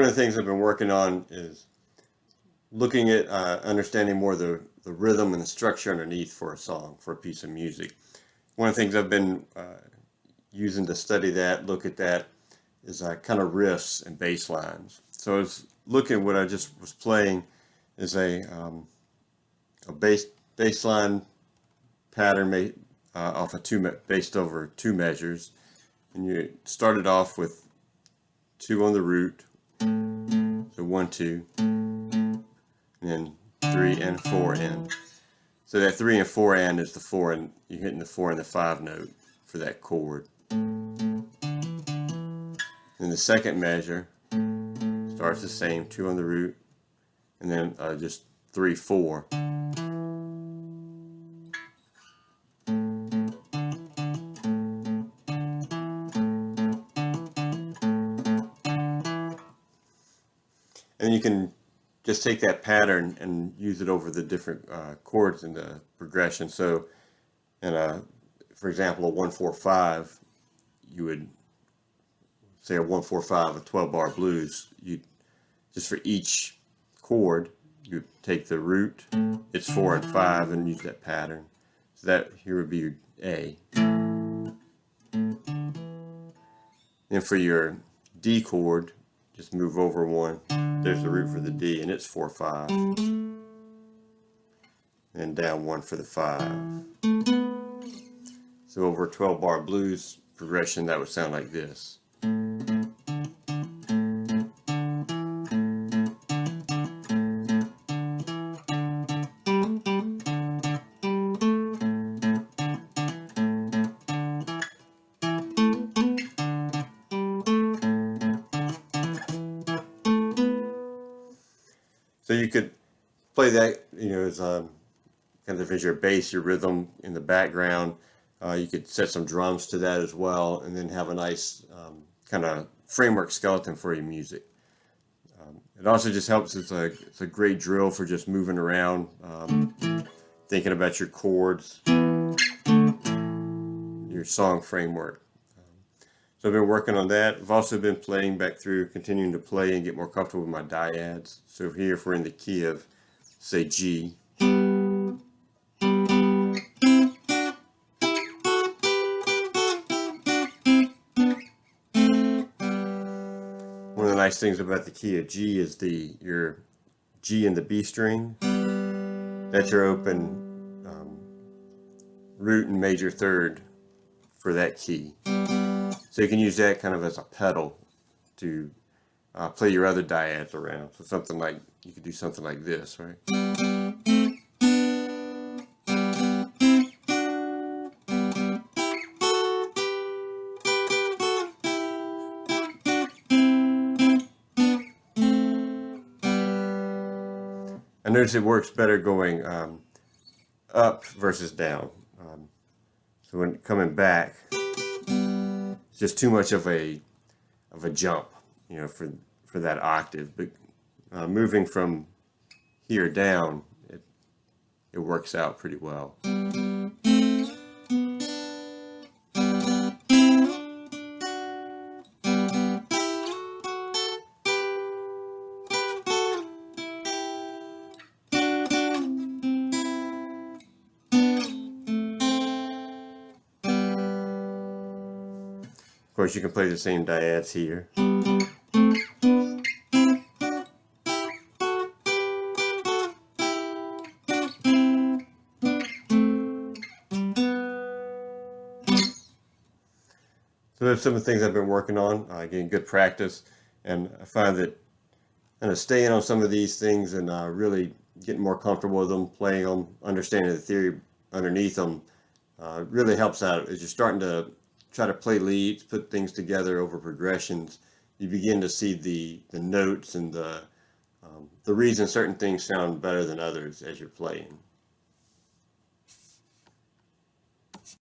one of the things I've been working on is looking at understanding more the rhythm and the structure underneath for a song, for a piece of music. One of the things I've been using to study that, look at that, is kind of riffs and bass lines. So I was looking at what I just was playing is a bass line pattern made off of based over 2 measures, and you started off with 2 on the root, so 1 2, and then 3 and 4 and. So that 3 and 4 and is the 4, and you're hitting the 4 and the 5 note for that chord. Then the second measure starts the same, 2 on the root, and then just 3 4. And you can just take that pattern and use it over the different chords in the progression. So, for example, a 1-4-5, you would say a 1-4-5, a 12-bar blues. You just for each chord, you take the root, it's 4 and 5, and use that pattern. So that here would be your A. Then for your D chord, just move over 1. There's the root for the D, and it's 4-5. And down 1 for the 5. So over a 12-bar blues progression, that would sound like this. So you could play that, as kind of as your bass, your rhythm in the background. You could set some drums to that as well, and then have a nice kind of framework skeleton for your music. It also just helps. It's a great drill for just moving around, thinking about your chords, your song framework. So I've been working on that. I've also been playing back through, continuing to play and get more comfortable with my dyads. So here, if we're in the key of, say, G, one of the nice things about the key of G is your G and the B string. That's your open root and major third for that key. So you can use that kind of as a pedal to play your other dyads around. So something like, you could do something like this, right? I notice it works better going up versus down. So when coming back, it's just too much of a jump, for that octave. But moving from here down, it works out pretty well. Of course, you can play the same dyads here. So that's some of the things I've been working on, getting good practice, and I find that kind of staying on some of these things and really getting more comfortable with them, playing them, understanding the theory underneath them, really helps out. As you're starting to try to play leads, put things together over progressions, you begin to see the notes and the reason certain things sound better than others as you're playing.